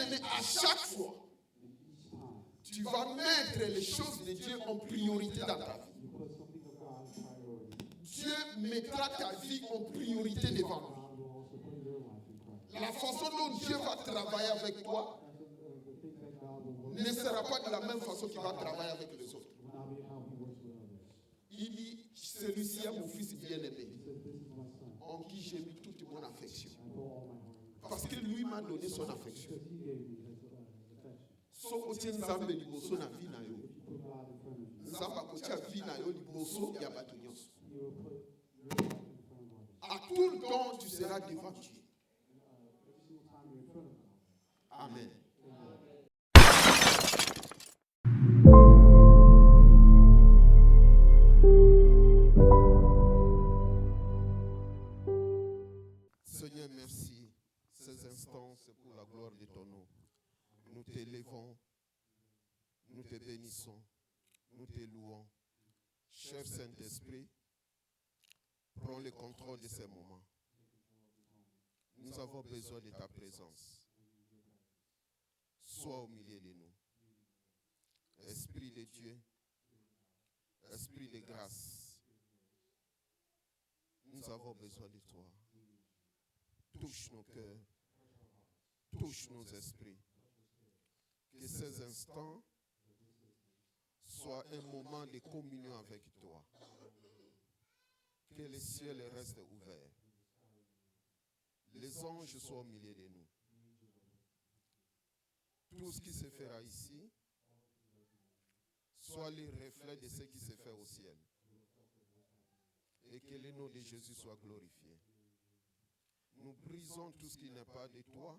bien-aimé, à chaque fois, tu vas mettre les choses de Dieu en priorité dans ta vie. Dieu mettra ta vie en priorité devant lui. La façon dont Dieu va travailler avec toi ne sera pas de la même façon qu'il va travailler avec les autres. Il dit, celui-ci est mon fils bien-aimé, en qui j'ai mis toute mon affection. Parce que lui m'a donné son affection. So otien nzambe liboso na vie na yo. Nzambe akotia vie na yo liboso ya bato nyonso. À tout le temps, tu seras devant Dieu. Amen. Seigneur, merci. Ces instants, c'est pour la gloire de ton nom. Nous t'élevons, nous te bénissons, nous te louons. Cher Saint-Esprit, prends le contrôle de ces moments. Nous avons besoin de ta présence. Sois au milieu de nous. Esprit de Dieu, Esprit de grâce, nous avons besoin de toi. Touche nos cœurs, touche nos esprits. Que ces instants soient un moment de communion avec toi. Que les ciels restent ouverts. Les anges soient au milieu de nous. Tout ce qui se fera ici soit le reflet de ce qui se fait au ciel. Et que le nom de Jésus soit glorifié. Nous brisons tout ce qui n'est pas de toi.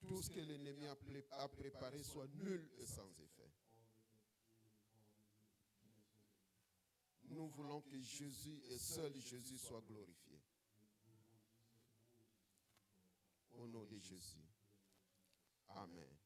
Tout ce que l'ennemi a préparé soit nul et sans effet. Nous voulons que Jésus et seul Jésus soit glorifié. Au nom de Jésus. Amen.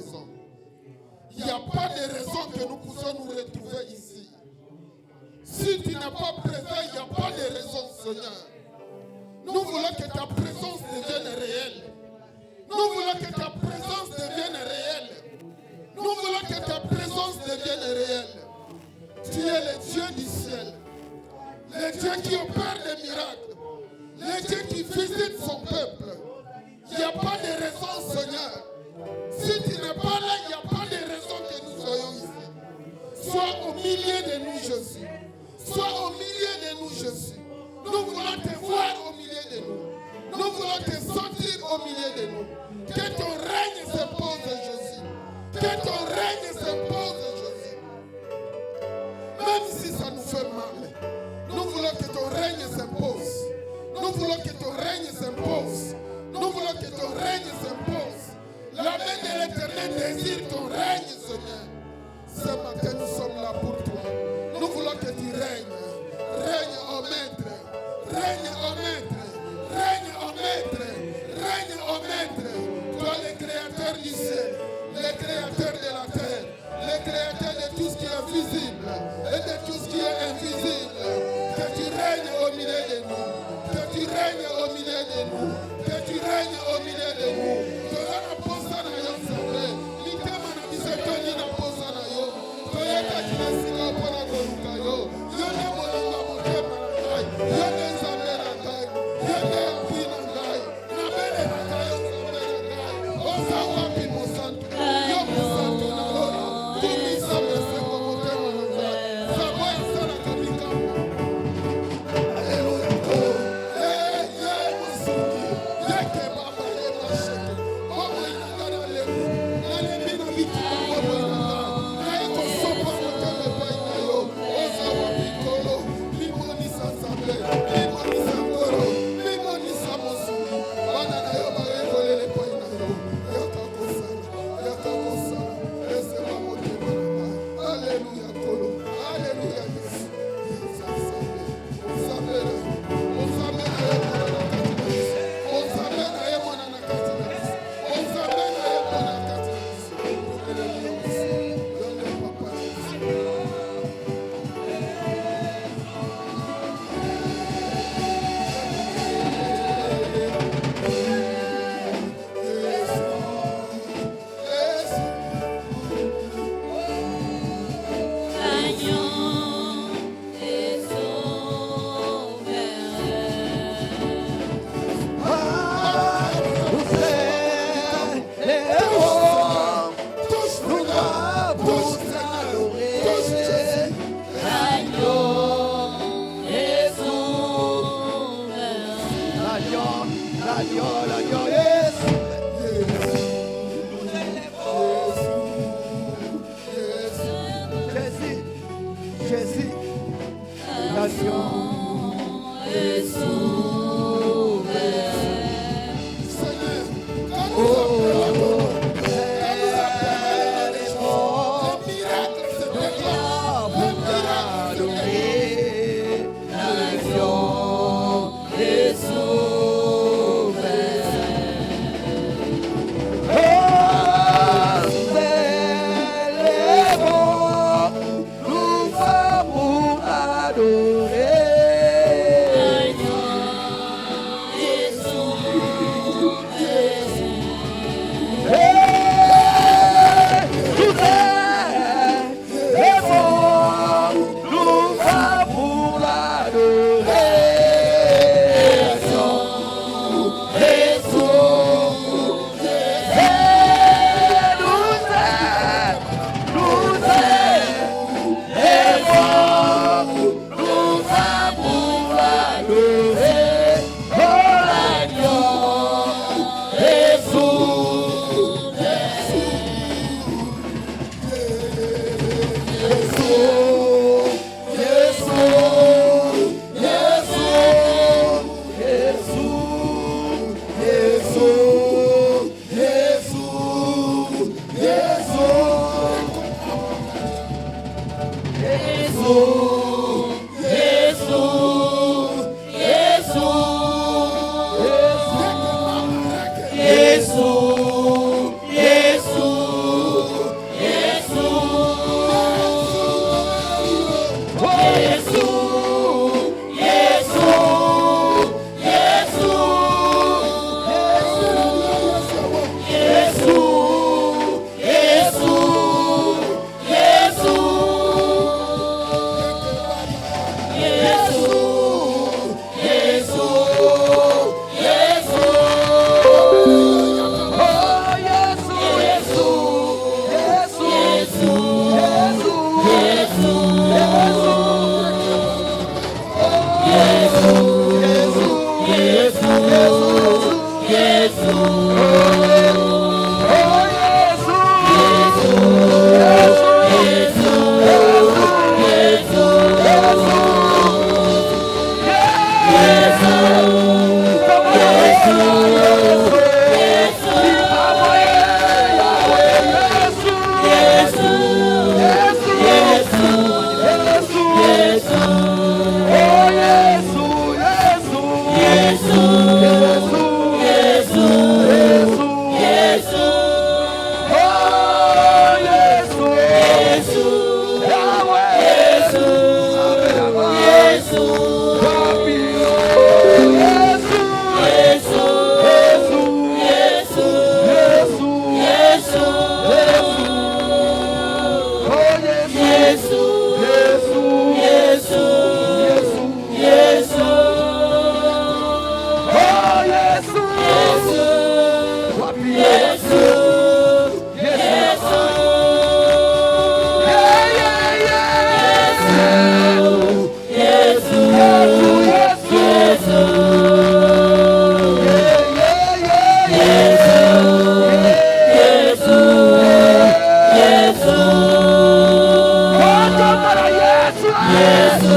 raison. Il n'y a pas de raison que nous puissions nous retrouver ici. Si tu n'es pas présent, il n'y a pas de raison, Seigneur. Nous voulons que ta présence devienne réelle. Nous voulons que ta présence devienne réelle. Nous voulons que ta présence devienne réelle. Tu es le Dieu du ciel. Le Dieu qui opère des miracles. Le Dieu qui visite son peuple. Il n'y a pas de raison, Seigneur. Si tu n'es pas là, il n'y a pas de raison que nous soyons ici. Sois au milieu de nous, Jésus. Sois au milieu de nous, Jésus. Nous voulons te voir au milieu de nous. Nous voulons te sentir au milieu de nous. Que ton règne s'impose, Jésus. Que ton règne s'impose, Jésus. Même si ça nous fait mal, nous voulons que ton règne s'impose. Nous voulons que ton règne s'impose. Nous voulons que ton règne s'impose. La main de l'Éternel désire ton règne, Seigneur. Ce matin, nous sommes là pour toi. Nous voulons que tu règnes. Règne au maître. Règne au maître. Règne au maître. Règne au maître. Toi, le créateur du ciel, le créateur de la terre, le créateur de tout ce qui est visible et de tout ce qui est invisible. Que tu règnes au milieu de nous. Que tu règnes au milieu de nous. Que tu règnes au milieu de nous. Yes.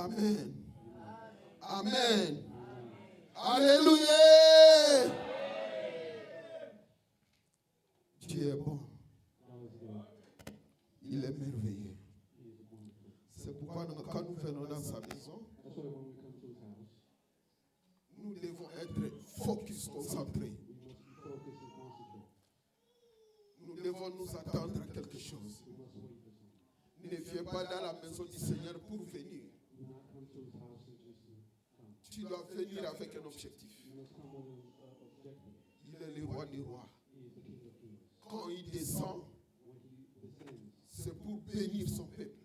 Amen. Amen. Alléluia. Dieu est bon. Il est merveilleux. C'est pourquoi quand nous venons dans sa maison, nous devons être focus, concentrés. Nous devons nous attendre à quelque chose. Ne viens pas dans la maison du Seigneur pour venir. Tu dois venir avec un objectif. Il est le roi des rois. Quand il descend, c'est pour bénir son peuple.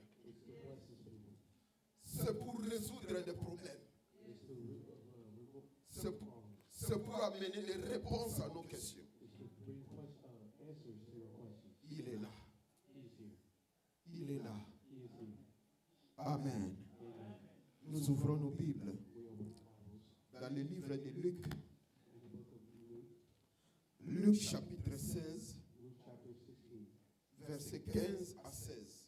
C'est pour résoudre des problèmes. C'est pour amener des réponses à nos questions. Il est là. Il est là. Amen. Nous ouvrons nos Bibles dans le livre de Luc. Luc chapitre 16, versets 15 à 16.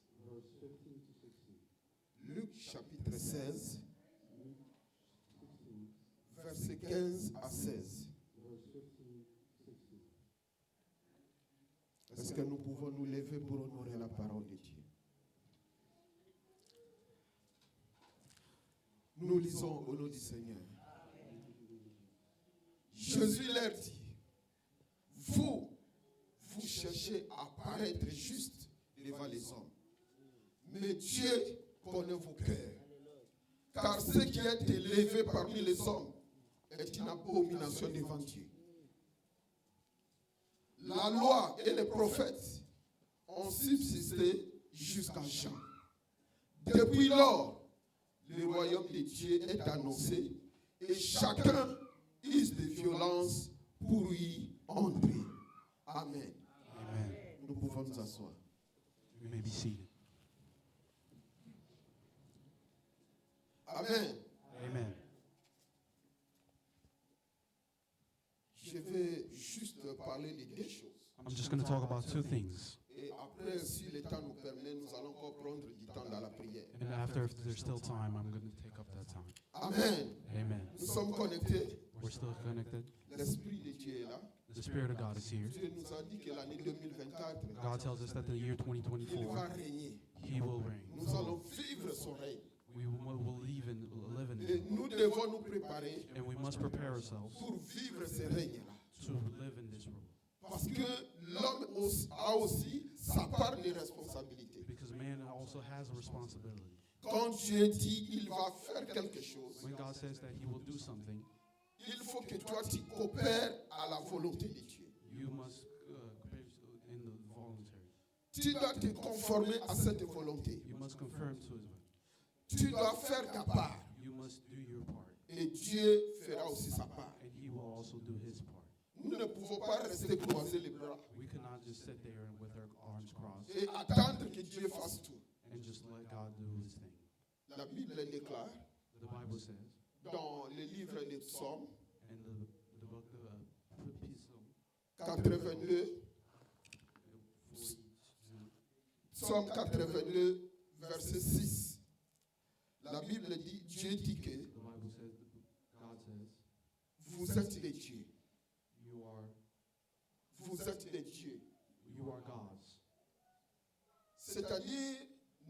Luc chapitre 16, versets 15 à 16. Est-ce que nous pouvons nous lever pour honorer la parole de Dieu? Nous lisons au nom du Seigneur. Jésus leur dit, vous cherchez à paraître juste devant les hommes. Mais Dieu connaît vos cœurs. Car ce qui est élevé parmi les hommes est une abomination devant Dieu. La loi et les prophètes ont subsisté jusqu'à Jean. Depuis lors, le royaume de Dieu est annoncé et chacun use de violence pour y entrer. Amen. Amen. Nous pouvons nous asseoir. You may be seated. Amen. Amen. Je vais juste parler de deux choses. I'm just going to talk about two things. Et après, si le temps nous permet, nous allons encore prendre du temps dans la prière. And after, if there's still time, I'm going to take up that time. Amen. Amen. Nous sommes connectés. We're still connected. L'Esprit de Dieu est là. The Spirit of God is here. Dieu nous a dit que l'année 2024, God tells us that the year il 2024, va régner. He will reign. Nous allons vivre son règne. We will live in Et it. nous devons nous préparer And we must prepare ourselves pour vivre ce règne-là. to live in this rule. Parce que l'homme a aussi sa part de responsabilité. Because man also has a responsibility. Quand Dieu dit il va faire quelque chose, When God says that He will do something, il faut que toi tu coopères à la volonté de Dieu. you must Tu dois te conformer à cette volonté. You must confirm to his will. Tu dois faire ta part. You must do your part. Et Dieu fera aussi sa part. And he will also do his part. Nous ne pouvons pas rester croiser les bras We cannot just sit there with our arms crossed et attendre que Dieu fasse tout. and just let God do his thing. La Bible déclare The Bible says dans le livre des psaumes in the book of Psalm 82, Psaume 82, verset 6. La Bible dit, Dieu dit que the Bible says, God says, vous êtes des dieux. you Vous êtes des dieux. are gods. C'est-à-dire,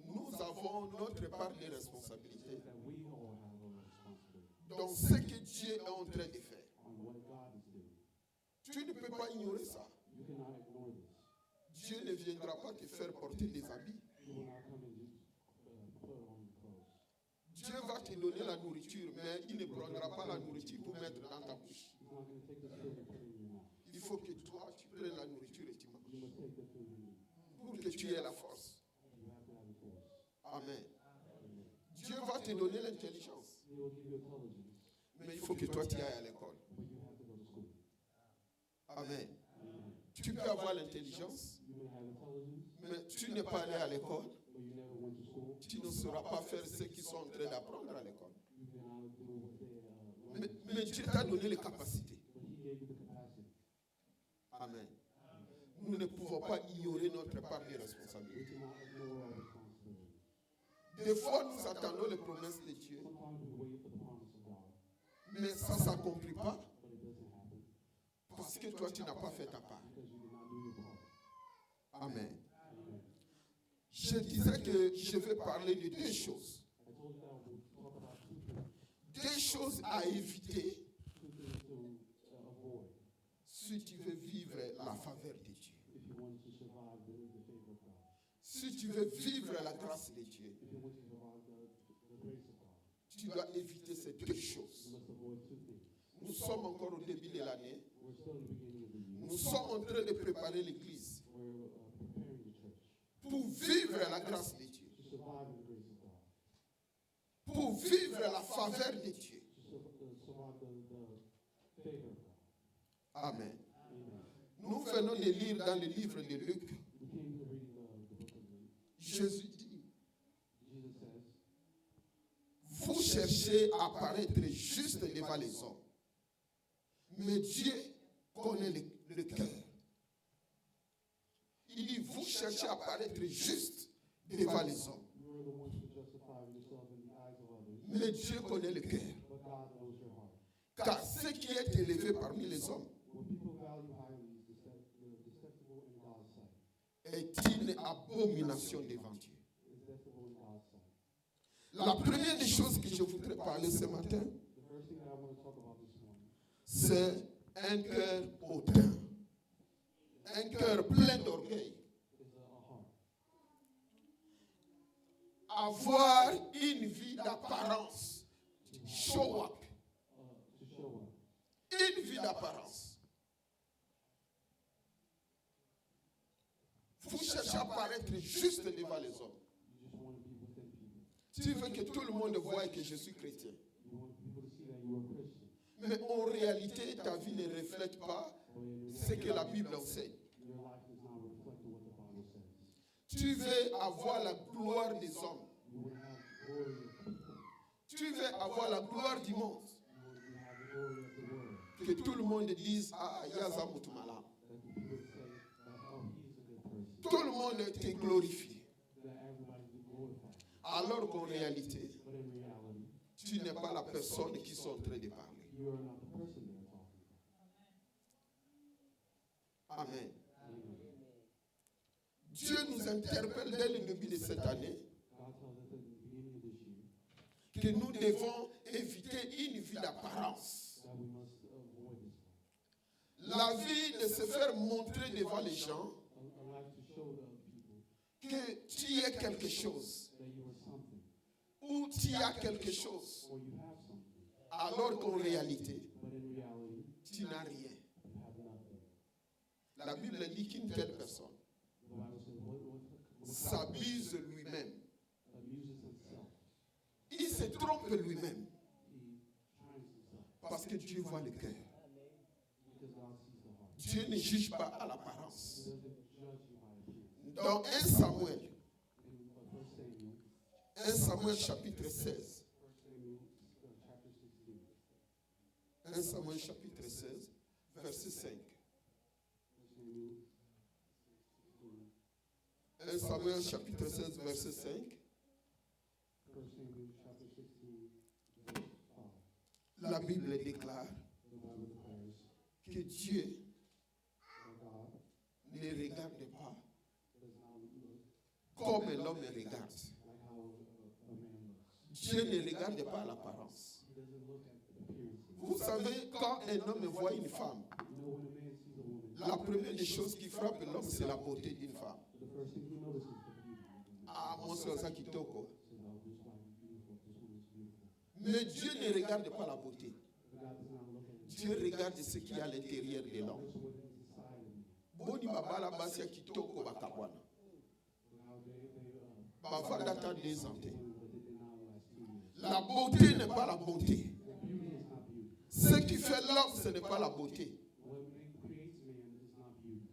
nous avons notre part de responsabilité That we all have a responsibility dans ce que Dieu est en train de faire. on what God is doing. Tu ne peux pas ignorer ça. You cannot ignore this. Dieu ne viendra pas te faire porter des habits. He will not come and just put on clothes. Dieu va te donner la nourriture, mais il ne prendra pas la nourriture pour mettre dans ta bouche. He's not going to take the food and put it in your mouth. Il faut que toi, tu prennes la nourriture et tu manges. You must take the food and eat. Pour que tu aies la force. You have to have the force. Amen. Dieu va te donner l'intelligence. He will give you intelligence, Mais il faut que toi, tu ailles à l'école. but you have to go to school. Amen. Amen. Tu peux avoir l'intelligence, You may have intelligence, mais tu n'es pas allé à l'école. but you never went to school. Tu ne sauras pas faire ce qu'ils sont en train d'apprendre à l'école. You cannot do what they learn. Mais Dieu t'a donné les capacités. But he gave you the capacity. Amen. Nous ne pouvons pas ignorer notre part de responsabilité. We cannot ignore our responsibility. Des fois, nous attendons les promesses de Dieu, Sometimes we wait for the promise of God, mais ça ne s'accomplit pas but it doesn't happen parce que toi, tu n'as pas fait ta part. because you did not do your part. Amen. Amen. Je disais que je vais parler de deux choses. I told you that we'll talk about two things. Deux choses à éviter Two things to avoid si tu veux vivre la faveur de Dieu. if you want to survive the favor of God. Si tu veux vivre la grâce de Dieu, If you want to survive the grace of God, tu dois éviter ces deux choses. you must avoid two things. Nous sommes encore au début de l'année. We're still in the beginning of the year. Nous sommes en train de préparer l'église We're preparing the church pour vivre la grâce de Dieu, to survive in the grace of God, pour vivre la faveur de Dieu. to survive the favor of God. Amen. Amen. Nous venons de lire dans le livre de Luc, We came to read the book of Luke. Jésus dit, Jesus says, vous cherchez à paraître juste devant les hommes, mais Dieu connaît le cœur. Il dit, vous cherchez à paraître juste devant les hommes, you are the ones who justify yourself in the eyes of others, mais Dieu connaît le cœur. but God knows your heart. Car ce qui est élevé parmi les hommes What people value highly is detestable in God's sight. est une abomination devant Dieu. It's detestable in God's sight. La première des choses que je voudrais parler ce matin, The first thing that I want to talk about this morning c'est un cœur hautain, un cœur plein d'orgueil. is a heart. Avoir une vie d'apparence, show up, To show up. une vie d'apparence. Vous cherchez à paraître juste devant les hommes. You just want to be within people. Tu veux que tout le monde voie que je suis chrétien. You want people to see that you are a Christian. Mais en réalité, ta vie ne reflète pas But in ce que la Bible enseigne. your life does not reflect what the Bible says. Tu veux avoir la gloire des hommes. You want to have glory of people. Tu veux avoir la gloire du monde. You want to have the glory of the world. Que tout le monde dise, ah, Yaza Moutoumala. That the people would say that, oh, he's a good person. Tout le monde te glorifie. That everybody would glorify him. Alors qu'en réalité, But in reality, tu n'es pas la personne qui sont en train de parler. you are not the person they're talking about. Amen. Amen. Dieu nous interpelle dès le début de cette année God tells us at the beginning of this year que nous devons éviter une vie d'apparence. that we must avoid this life. La vie de se faire montrer devant les gens A life to show the people que tu es quelque chose that you are something, ou tu as quelque chose, or you have something, alors qu'en réalité, but in reality, tu n'as rien. you have nothing. La Bible dit qu'une telle personne The Bible says, what s'abuse lui-même. abuses himself. Il se trompe lui-même. He tries himself. Parce que Dieu voit le cœur. Because God sees the heart. Dieu ne juge pas à He l'apparence. doesn't judge you by appearance. Dans 1 Samuel, In 1 Samuel, 1 Samuel chapitre 16. 1 Samuel chapter 16. 1 Samuel chapitre 16, verset 5. 1 Samuel chapitre 16, verset 5. 1 Samuel chapter 16, verse 5. La Bible déclare The Bible declares que Dieu that God ne regarde pas does not look comme l'homme regarde. like how a man looks. Dieu ne regarde pas l'apparence. He doesn't look at the appearance. Vous savez, quand un homme voit une femme, You know, when a man sees a woman, la première des choses qui frappe l'homme, c'est la beauté d'une femme. the first thing he notices is the beauty of the woman. Ah, mon soeur, ça qui toko. He says, oh, this wife is beautiful. This woman is beautiful. Mais Dieu ne regarde pas la beauté. But God does not look at it. Dieu regarde ce qu'il y a à l'intérieur de l'homme. Looks what's inside of me. Boni babala basia kitoko bakabwana. Now they Bavanda ta 2 ans. but they did not last 2 years. La beauté n'est pas la beauté. The beauty is not beauty. Ce qui fait l'homme, ce n'est pas la beauté. What creates man is not beauty.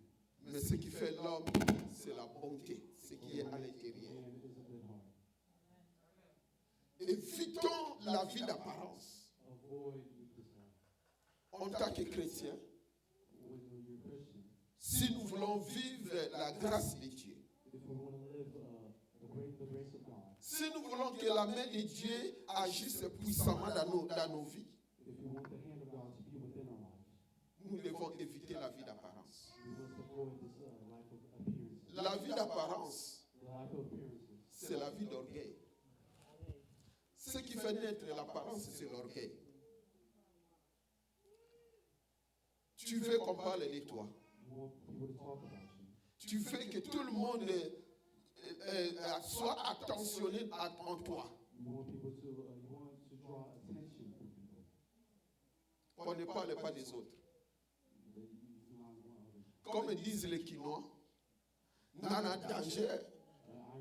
Mais ce qui fait l'homme, c'est la bonté, ce qui est à l'intérieur. Man is a good heart. Évitons la vie d'apparence. Avoid this life. En tant que chrétien, When you're Christian, si nous voulons vivre la grâce de Dieu, if we want to live the grace of God, si nous voulons que la main de Dieu agisse puissamment dans nos vies, if we want the hand of God to be within our lives, nous devons éviter la vie d'apparence. we must avoid this life of appearances. La vie d'apparence, The life of appearances c'est la vie d'orgueil. Ce qui fait naître l'apparence, c'est l'orgueil. Tu veux qu'on parle de toi. You want people to talk about you. Tu veux que tout le monde soit attentionné en toi. You want people to draw attention from people. On ne parle pas des autres. That you not want others. Comme disent les Quinois, nana danger,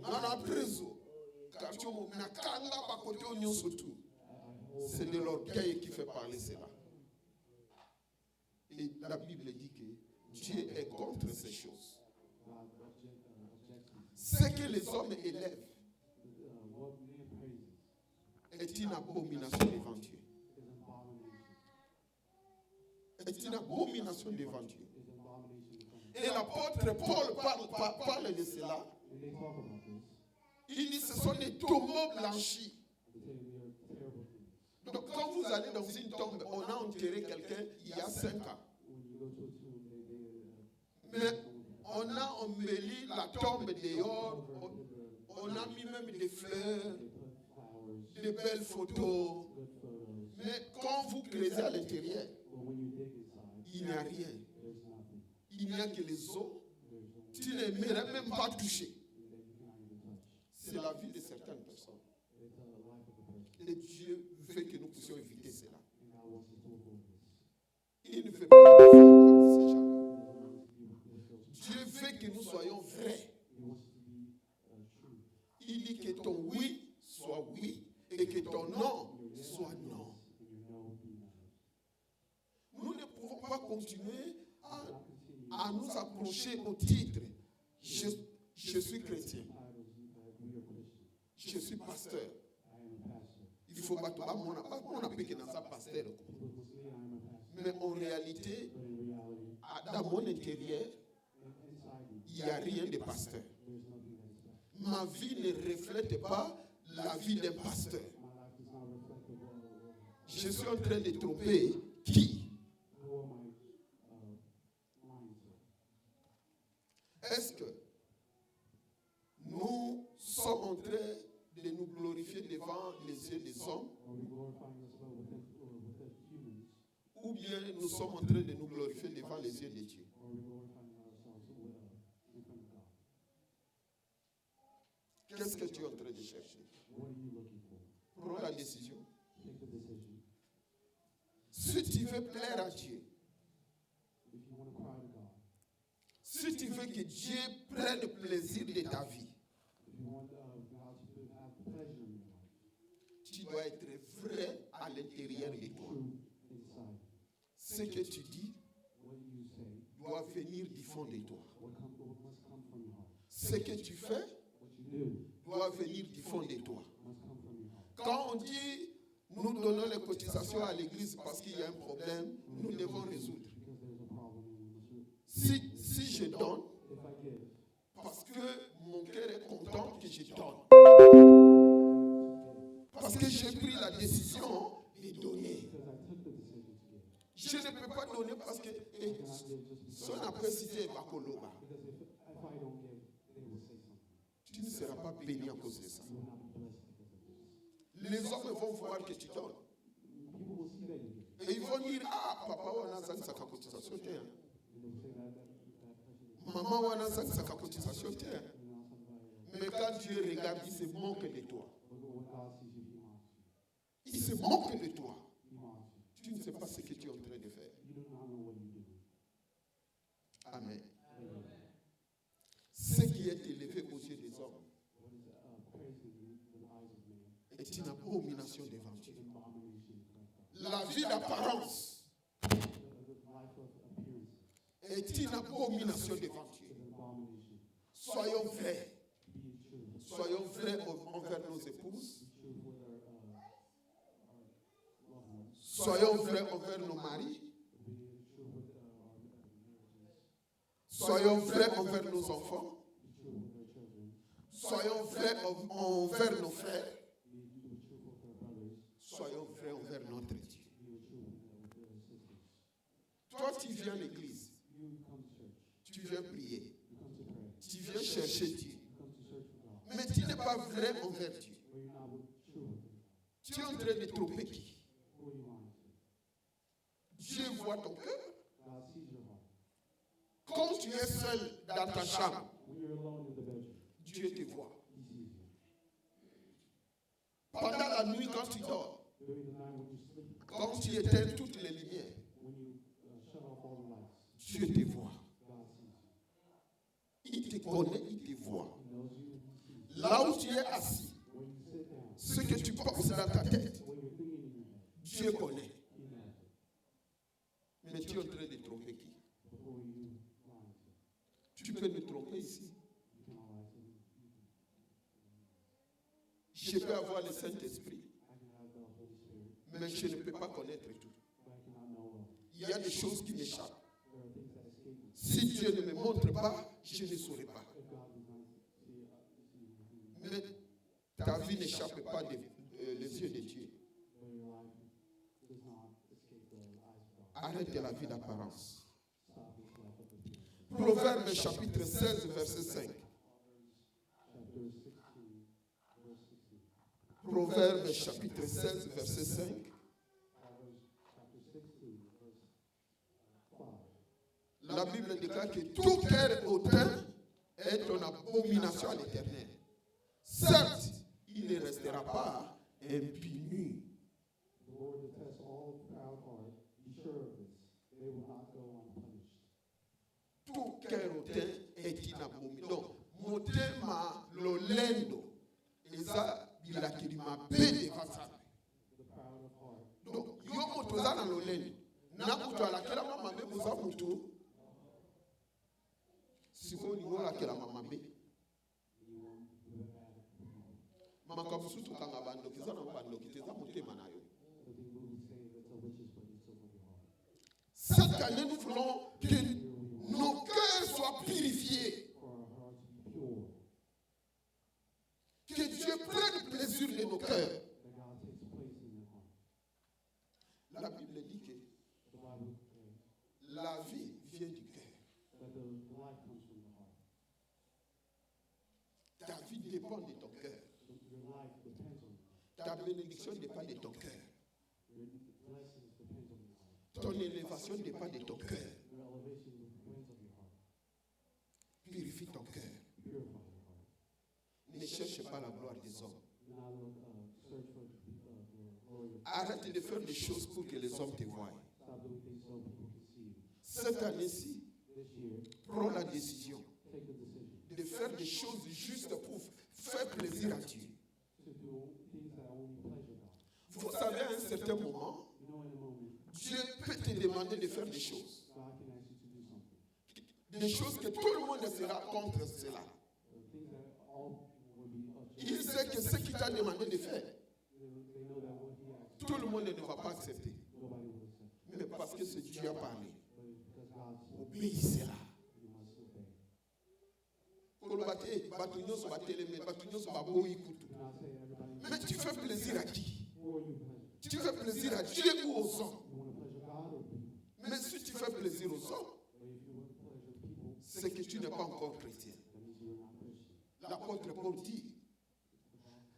nana preso. C'est de l'orgueil qui fait parler cela. Et la Bible dit que Dieu est contre ces choses. Ce que les hommes élèvent What man praises est une abomination devant Dieu. is an abomination. Est une abomination devant Dieu. Is an abomination in front of Et l'apôtre Paul parle de cela. God. And they talk about this. Il dit ce sont des tombeaux blanchis. They say they are terrible things. Donc quand vous allez dans une tombe, on a enterré quelqu'un il y a 5 ans. When you go to a tomb, Mais on a embelli la tombe dehors. On a mis même des fleurs, they put flowers, des belles photos. good photos. Mais quand vous creusez à l'intérieur, But when you dig inside, il n'y a rien. there's nothing. Il n'y a que les os. There's no Tu ne m'irais même pas toucher. that you cannot even touch. C'est la vie de certaines personnes. It's a life of a person. Et Dieu veut que nous puissions éviter cela. And God wants us to avoid this. Il ne veut pas que nous soyons comme ces gens. Dieu veut que nous soyons vrais. He wants us to be true. Il dit que ton oui soit oui et que ton non soit non. And your no be no. Nous ne pouvons pas continuer Not continue à nous accrocher au titre. Je suis chrétien. titles that we are Christian. Je suis pasteur. I am a pastor. Il faut pas on appelle que dans ça pasteur. People will say I am a pastor. Mais en réalité, But in reality, dans mon intérieur, inside me, il n'y a rien de pasteur. there's nothing that is pastor. Ma vie ne reflète pas la vie d'un pasteur. My life does not reflect the world. Je suis en train de tromper qui? Who am I lying to? Est-ce que nous sommes en train de nous glorifier devant les yeux des hommes Are we glorifying ourselves with humans? ou bien nous sommes en train de nous glorifier devant les yeux de Dieu? Or are we glorifying ourselves in front of God? Qu'est-ce que tu es en train de chercher? What are you looking for? Prends la décision. Take the decision. Si tu veux plaire à Dieu, If you want to cry to God, si tu veux que Dieu prenne plaisir de ta vie, If you want God to have pleasure in your life, tu dois être vrai à l'intérieur de toi. true inside. Ce que tu dis What you say, doit venir du fond de toi. what must come from your heart. Ce que tu fais What you do doit venir du fond de toi. must come from your heart. Quand on dit nous donnons les cotisations à l'église parce qu'il y a un problème, nous devons résoudre. Because there's a problem and we must Si je donne, if I give, parce que mon cœur est content que je donne. Parce que j'ai pris la décision de donner. because I took the decision to give. Je ne peux pas donner parce que son après-cité est Bakoloba. Because if I don't give, they will say something. Tu ne seras pas béni à cause de ça. You will not be blessed because of this. Les hommes vont voir que tu donnes. People will see that you give. Et ils vont dire, ah, papa, on a ça cotisation. And they will say that person is Maman, on a ça cotisation. somebody. Mais quand Dieu regarde, il se moque de toi. But when God sees you, He wants you. Il se moque de toi. He wants you. Tu ne sais pas ce que tu es en train de faire. You do not know what you do. Amen. Amen. Ce qui est élevé aux yeux des hommes What is praised in the eyes of man est une abomination devant is Dieu. an abomination in front of God. La vie d'apparence The life of appearances est une abomination devant Dieu. is an abomination. Soyons vrais. Be true. Soyons vrais envers nos épouses. Be true with our loved ones. Soyons vrais envers nos maris. Be true with our marriages. Soyons vrais envers nos enfants. Be true with our children. Soyons vrais envers nos frères. Be true with our brothers. Soyons vrais envers notre Dieu. Be true with our sisters. Toi, tu viens à l'église. You come to church. Tu viens prier. You come to pray. Tu viens chercher Dieu. You come to search for God. Mais tu n'es pas vrai envers Dieu. But you're not true with Him. Tu es en train de tromper qui? Who are you lying to? Dieu voit ton cœur. God sees your heart. Quand tu es seul dans ta chambre, When you're alone in the bedroom, Dieu te voit. He sees you. Pendant la nuit, quand tu dors, During the night when you sleep, quand tu éteins toutes les lumières, when you shut off all the lights, Dieu te voit. God sees you. Il te connaît, il te voit. He knows you and He sees you. Là où tu es assis, When you sit down, ce que tu penses dans ta tête, what you're thinking in your head, Dieu connaît. He knows it. Mais tu es en train de tromper qui? But who are you lying to? Tu peux me tromper ici. You cannot lie to Him. Je peux avoir le Saint-Esprit, I can have the Holy Spirit, mais je ne peux pas connaître tout. but I cannot know all. Il y a des choses qui m'échappent. There are things that escape me. Si Dieu ne me montre pas, je ne saurais pas. If God does not see you, Mais ta vie n'échappe pas les yeux de Dieu. but your life does not escape the eyes of God. Arrête la vie d'apparence. Stop this life of appearance. Proverbe chapitre 16, verset 5. Chapter 16, verse 16. Proverbe chapitre 16, verset 5. Proverbs chapter 16, verse 5. La Bible déclare que tout cœur hautain est une abomination à l'Éternel. Certes, il ne restera pas impuni. The Lord detests all proud heart. Be sure of this. They will not go unpunished. Tout cœur hautain est une abomination. Motema lolendo. Eza bilakili mabe devant ça. The proud of heart. Donc, yo moto za na lolendo. Na moto alakela mama mabe buza moto. Siko ni wala kela mama mabe. You won't do a bad people. Makabusu tukanga bando kizana bando kiteza motema na yo. So people who say that's a witches, but it's over your heart. Cette année, nous voulons que nos cœurs soient purifiés. For our heart to be pure, Que Dieu prenne plaisir de nos cœurs. that God takes place in your heart. La Bible dit que The Bible says la vie vient du cœur. that the life comes from the heart. Ta vie dépend de ton cœur. Your life depends on you. Ta bénédiction dépend de ton cœur. Your blessings depend on your heart. Ton élévation dépend de ton cœur. Your elevation depends on your heart. Purifie ton cœur. Purify your heart. Ne cherche pas la gloire des hommes. Do not look, search for the glory of Arrête de faire des choses pour que les hommes te voient. Stop doing things so people can see you. Cette année-ci, This year, prends la décision take the decision de faire des choses justes pour faire plaisir à Dieu. to do things that only pleasure God. Vous savez, à un certain moment, You know, in a moment, Dieu peut te demander de faire des choses. God can ask you to do something. Des choses que tout le monde sera contre cela. Things that all people will be object. Il sait que ce qu'il t'a demandé de faire, They know that what he asked, tout le monde ne va pas accepter. nobody will accept. Mais parce que ce Dieu a parlé, But because God said, obéissez-la. you must obey. Kolobate, bato nyonso bateleme, bato nyonso baboyi kutu. Do not say everybody. Mais tu fais plaisir à qui? Who are you pleasure? Tu fais plaisir à Dieu ou aux hommes? You want to pleasure God or people? Mais si tu fais plaisir aux hommes, But if you want to pleasure people, c'est que tu n'es pas encore chrétien. that means you're not Christian. L'apôtre Paul dit,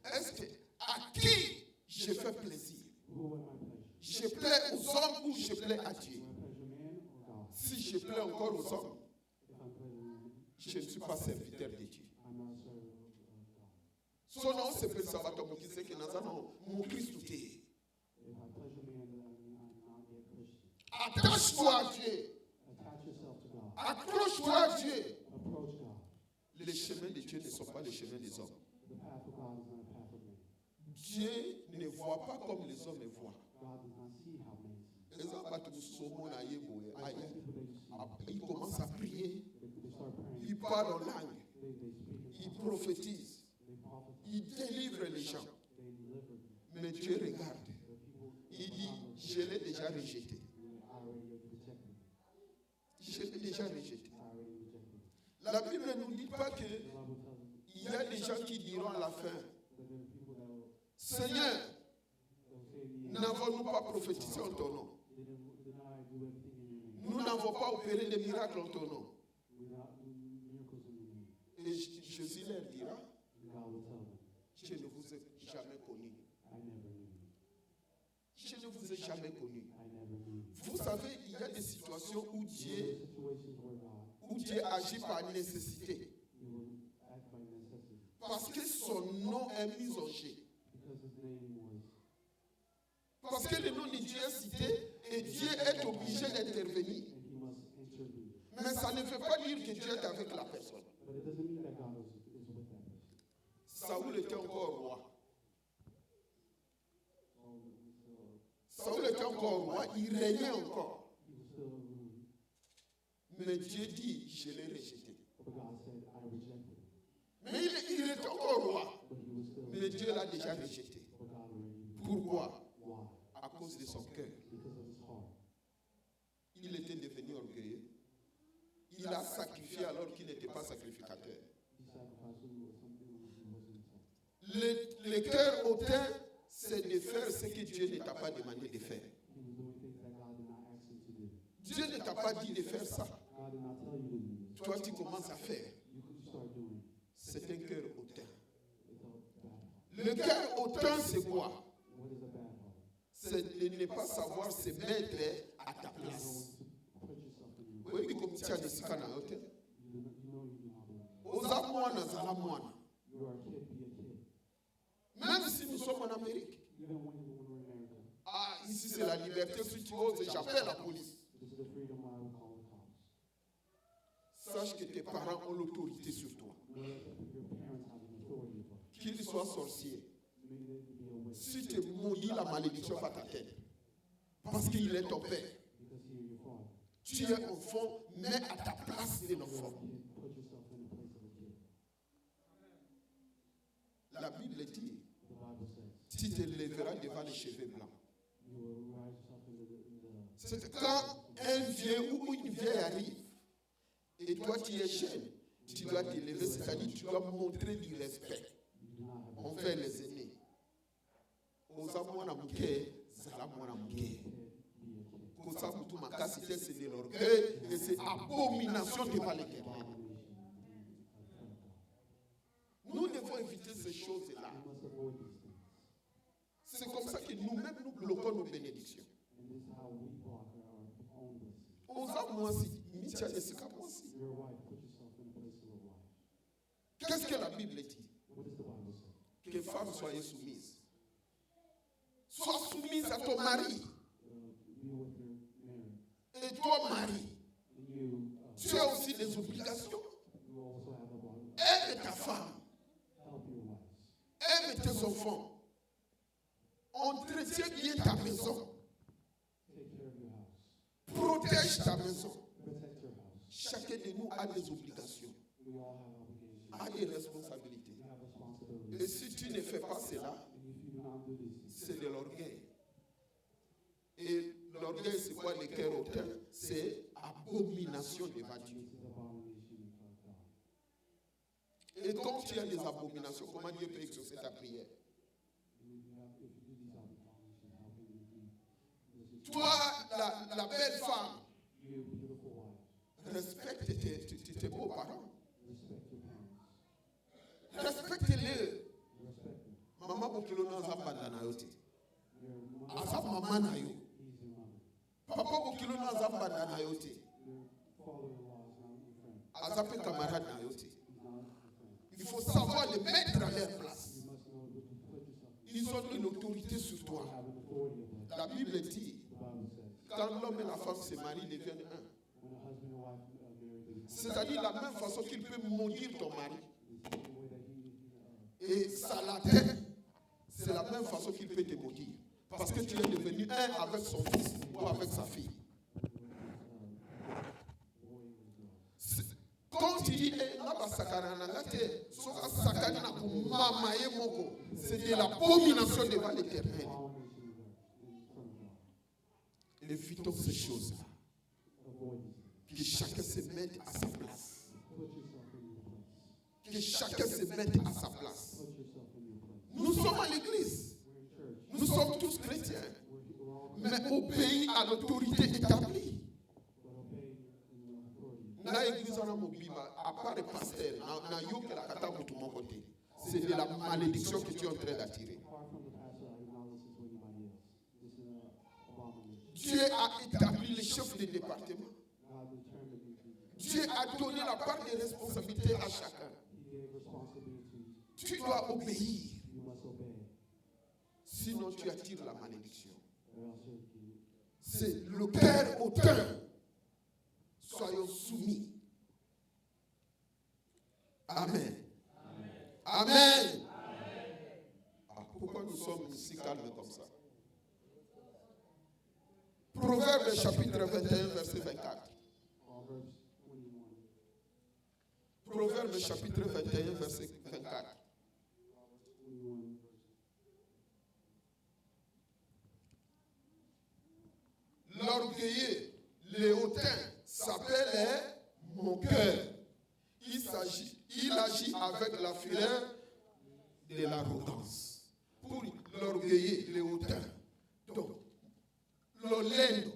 est-ce que à qui je fais plaisir? Who am I pleasure? Je plais aux hommes ou je plais à Dieu? Do I pleasure man or God? Si je plais encore aux hommes, If I'm pleasure man, je ne suis pas serviteur de Dieu. I'm not a servant of God. Son nom s'appelle Sabato Mokise Kenazano, mon Christ tout est. If I pleasure man, then I mean I'm not yet Christian. Attache-toi à Dieu. Attach yourself to God. Accroche-toi à Dieu. Approach God. Les chemins de Dieu ne sont pas les chemins des hommes. The path of God is not a path of man. Dieu ne voit pas comme les hommes voient. God does not see how man sees. Les hommes battent le saumon à Yéboé. Like some people, they just see. Il commence à prier. They start praying. Il parle en langue. They speak in Il tongues. prophétise. They prophesy. Il délivre les gens. They deliver them. Mais Dieu regarde. The people Il dit, je l'ai déjà rejeté. already rejected. Je l'ai déjà rejeté. Already rejected. La Bible ne nous dit pas que The Bible tells us il y a des gens qui diront à la fin, that there are people that will Seigneur, say, n'avons-nous pas prophétisé en ton nom? didn't I do everything in your name? Nous n'avons pas opéré des miracles en ton nom. We not do miracles in your name. Et Jésus leur dira, And God will tell them, je ne vous ai jamais connu. I never knew you. Je ne vous ai jamais connu. I never knew you. Vous savez, il y a des situations où There are situations where God, Dieu agit par nécessité. He will act by necessity. Parce que son nom est mis en jeu. Because His name was, Parce que le nom de Dieu est cité et Dieu est obligé d'intervenir. and He must intervene. Mais ça ne veut pas dire que Dieu est avec la personne. But it doesn't mean that God is with that person. Saoul était encore roi. So Saoul était encore roi, il régnait encore. he was still ruling. Mais Dieu dit, je l'ai rejeté. But God said, I rejected him. Mais il était encore roi. But he was still, Mais Dieu l'a déjà rejeté. but God already. Pourquoi? Why? À cause de son cœur. Because of his heart. Il était devenu orgueilleux. Il a sacrifié alors qu'il n'était pas sacrificateur. He sacrificed something when he wasn't. Le cœur hautain, c'est de faire ce que Dieu ne t'a pas demandé de faire. He was doing things that God did not ask him to do. Dieu ne t'a pas dit de faire ça. God did not tell you to do this. Toi, tu commences à faire. You could start doing it. C'est un cœur hautain. It's a bad heart. Le cœur hautain, c'est quoi? What is a bad heart? C'est de ne pas savoir se mettre à ta place. To put yourself in your Oui, mais comme tu as des sikana hautain. You know you do not belong. Oza mwana, zala mwana. You are a kid, be a kid. Même si nous sommes en Amérique. Even when we're in America. Ah, ici c'est la liberté. Si tu oses, j'appelle la police. This is the freedom I will call the cops. Sache que tes parents ont l'autorité sur toi. Know that your parents have an authority over you. Qu'ils soient sorciers. May they be a witness. Si tu maudis, la malédiction va t'atteindre. Parce qu'il est ton père. Because he is your father. Tu es enfant, mets à ta place de You're a l'enfant. kid, put yourself in the place of a kid. La Bible dit, The Bible says, tu te lèveras devant les cheveux blancs. you will rise yourself in the C'est quand un vieux ou une vieille arrive, et toi tu es jeune, tu dois te lever, c'est-à-dire tu dois montrer du respect you do not have envers les aînés. Oza mwana muke, zala mwana muke. kid, be a kid. Kosa mutu makasi, c'est de l'orgueil et c'est abomination devant l'Éternel. Nous devons éviter ces choses-là. We must avoid these things. C'est comme ça que nous-mêmes nous bloquons nos bénédictions. And this is how we block our own blessings. Oza mwasi, mitia nesika mwasi. You're a wife, put yourself in the place of a wife. Qu'est-ce que la Bible dit? What does the Bible say? Que femme soyez soumise. Sois soumise à ton mari. Be with your marriage. Et toi, mari, And you, tu as aussi des obligations. you also have a body. Aide ta femme. Help your wives. tes enfants. Entretiens bien ta maison. Take care of your house. Protège ta maison. Protect your house. Chacun de nous a des obligations, We all have obligations. a des responsabilités. We have responsibilities. Et si tu ne fais pas cela, And if you do not do this, c'est de l'orgueil. Et l'orgueil, c'est quoi le cœur hautain? C'est abomination devant Dieu. this is abomination in front of God. Et quand tu as des abominations, comment Dieu peut exaucer ta prière? And if you do these abominations, how can you do this? Toi, la belle femme, You beautiful wife, respecte tes beaux-parents. respect your parents. Respecte-les. Respect them. Maman bokilo na zambanda na yote. Your mother, Aza mama na yo. he's your mother. Papa bokilo na zambanda na yote. Your father-in-law is not your friend. Aza pe camarade na yote. He's not your friend. Il faut savoir les mettre à leur place. You must know to put yourself. Ils ont une autorité sur You toi. have an authority over them. La Bible dit, The Bible says, quand l'homme et la femme se marient, ils deviennent un. when a husband and wife marry, they become C'est-à-dire la même façon qu'il peut maudire ton mari. the same way that he Et ça la tête, c'est la même façon qu'il peut te maudire. Parce que tu es devenu un avec son fils ou avec sa fille. C'est- Quand tu dis, eh, là, bah, sakana na ngate, soka sakana na kumama ye moko, c'est de l'abomination devant l'Éternel. abomination in front of God. Évitons ces choses-là. Avoid these. Que chacun se mette à sa place. Put yourself in your place. Que chacun se mette à sa place. Put yourself in your place. Nous sommes à l'église. We're in church. Nous sommes tous chrétiens. We're all Mais obéis à l'autorité établie. but obey in the authority. Na église wana mobimba, à part le pasteur, na yo que la kata mutu moko te. C'est de la malédiction que tu es en train d'attirer. Apart from the pastor, I do not listen to anybody else. This is an abomination. Dieu a établi les chefs de département. God determined it. Dieu a donné la part de responsabilité à chacun. He gave responsibilities. Tu dois obéir. You must obey, Sinon tu attires la malédiction. or else you C'est le cœur hautain. Soyons soumis. Amen. Amen. Ah, pourquoi nous sommes si calmes comme ça? Proverbe chapitre 21, verset 24. Proverbs 21. Proverbe chapitre 21, verset 24. 21. L'orgueilleux, le hautain, s'appelle moqueur. Il agit avec la fureur de l'arrogance. Pour l'orgueilleux, le hautain. Donc, l'olendo,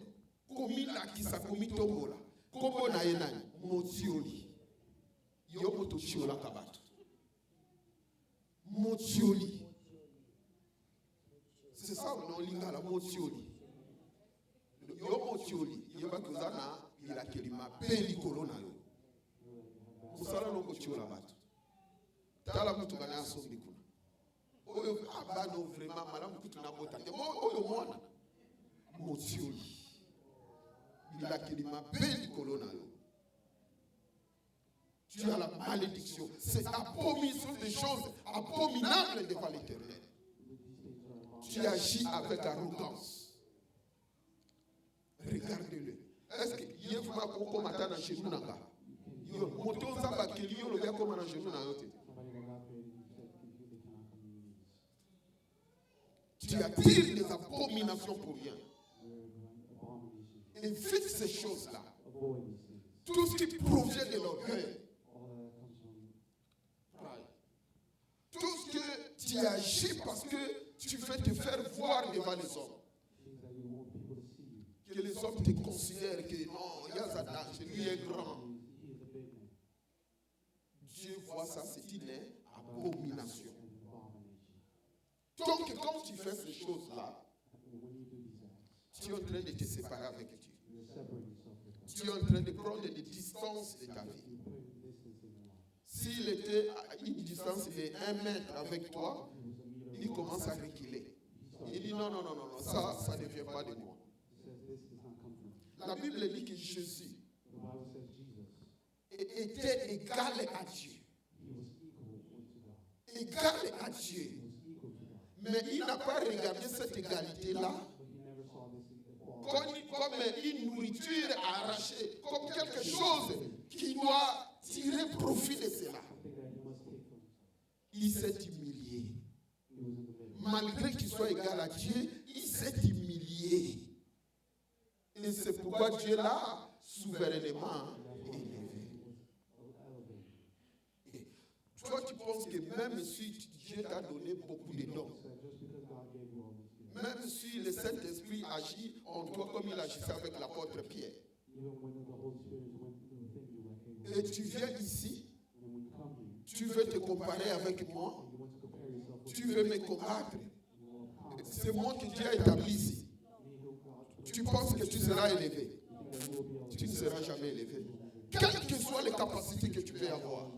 komila kisa komitombola, kombo na yenani, motioli. Yo motochiola kabato. Motioli. C'est ça, on lingala motioli. Yo motioli, yeba kuzana ila kelima peli kolona yo. Musala no mochiola bato. Tala mtu kana asombi kuna. Oyo abano vraiment malamu kutu na bota. Oyo mwana motioli. Ila kelima peli kolona yo. Tu as la malédiction. C'est abomination des choses abominables devant l'Éternel. Tu agis avec arrogance. Regardez-le. Est-ce que Yévouma Koko Matana chez nous n'a Moto Zamba Kelio le gars comme un genou n'a yote. Tu attires des abominations pour rien. Évite ces choses-là. Tout ce qui provient de l'orgueil. Tout ce que tu agis parce que tu veux te faire voir devant les hommes. Que les hommes te considèrent que non, il y a Satan, lui est grand. Dieu voit ça, c'est une abomination. Donc quand tu fais ces choses-là, tu es en train de te séparer avec Dieu. Tu es en train de prendre des distances de ta vie. S'il était à une distance de 1 mètre avec toi, il commence à reculer. Il dit non, ça ne vient pas de moi. La Bible dit que Jésus était égal à Dieu. Égal à Dieu. Mais il n'a pas regardé cette égalité-là but he never saw this equality comme une nourriture arrachée, comme quelque chose qui doit tirer profit de cela. something that he must take from. Il s'est humilié. He was in the middle. Malgré qu'il soit égal à Dieu, il s'est humilié. Et c'est pourquoi Dieu l'a souverainement élevé. Et toi, tu penses que même si Dieu t'a donné beaucoup de dons, So just because God gave you all these gifts, même si le Saint-Esprit agit en toi comme il agissait avec l'apôtre Pierre, even when the Holy Spirit went within you like he was, et tu viens ici, and when you come here, tu veux te comparer avec moi, and you want to compare yourself with tu veux me combattre. you want to conquer C'est moi que Dieu a établi ici. me who God put Tu penses que tu seras élevé. you think that you will be able to Tu ne seras jamais élevé. Quelles que soient les capacités que tu peux avoir,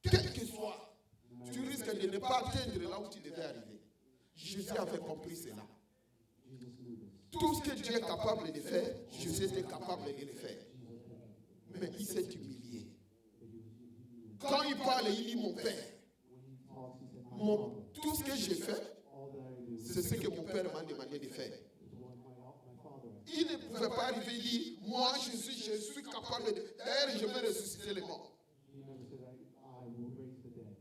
quelles que soient, tu risques de ne pas atteindre là où tu devais arriver. Jésus avait compris cela. Jesus knew this. Tout ce que Dieu est capable de faire, Jésus était capable de le faire. Mais il s'est humilié. Quand il parle, il dit mon Père. When he talks, he said, my Father, Tout ce que j'ai fait, all that I do c'est ce que mon Père m'a demandé de faire. is what my Father Il ne pouvait pas arriver et dire, moi je suis capable de... D'ailleurs, je vais ressusciter les morts. He never said, I will raise the dead.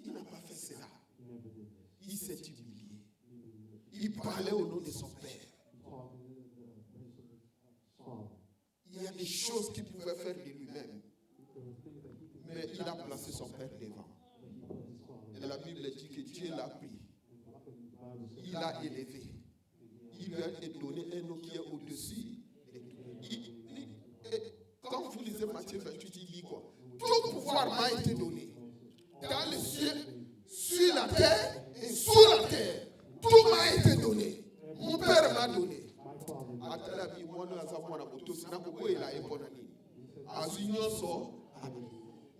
Il n'a pas fait cela. He never did this. Il s'est humilié. He Il parlait au nom de son Père. talked in the Father. Il y a des choses qu'il pouvait faire de lui-même. There were things that he could Mais il a placé son Père devant. but he put his Father. Et la Bible dit que Dieu l'a pris. And the Bible says, Il l'a élevé. Il lui a donné un nom qui est au-dessus de tout. Et quand vous lisez Matthieu 28, il dit quoi? Tout pouvoir m'a été donné. Dans les cieux, sur la terre et sous la terre. Tout m'a été donné. Mon Père m'a donné. my Father, Atala bi mwana aza mwana botosi na kokoyela ye mpona nini azwi nyonso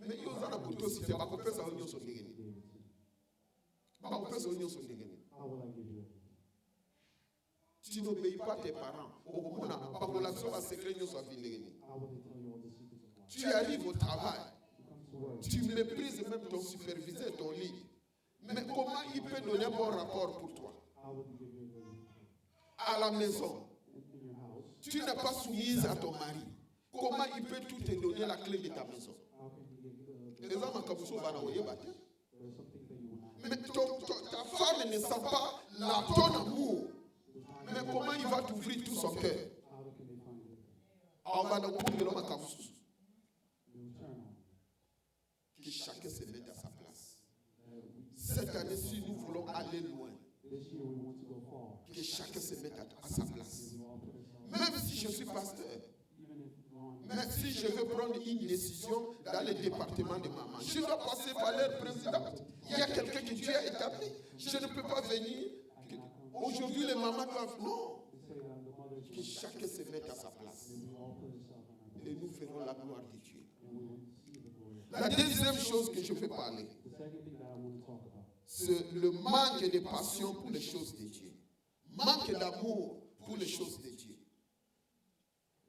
me yo oza na botosi te bakopesa yo nyonso ndenge nini bakopesa yo nyonso ndenge nini how will I give you everything? tu n'obéis pas tes parents okomona bakolakisa basekret nyonso avi ndenge nini How will they tell you all the secrets of life? tu arrives au travail You come to work. tu méprises même ton superviseur ton lead mais comment il peut donner un bon rapport pour toi How will he give you a good report? à la maison In your house? tu n'es pas soumise à ton mari comment il peut tout te donner la clé de ta maison How can he give you eza makambo so bana oyeba te there's some things that you will not mais ta femme ne sent pas ton amour. Mais comment il va t'ouvrir tout son cœur? how can they find it? On va donc prendre l'homme à Kamsus. You will turn on. Que chacun se mette à sa place. Cette année-ci, nous voulons aller loin. This year we want to go far. Que chacun se mette à sa place. We will all put ourselves, Même si je suis pasteur, even if wrong, même si je veux prendre une décision dans le département de maman, je dois passer par leur présidente. Il y a quelqu'un que Dieu a établi. Je ne peux pas venir. Aujourd'hui, les mamans doivent. Non. they say that the mother Que chacun se mette à sa place. we will all put ourselves on our Et nous ferons la gloire de Dieu. and we will see the glory. La deuxième chose que je veux parler, The second thing that I want to talk about c'est le manque de passion pour les choses de Dieu. Manque d'amour pour les choses de Dieu.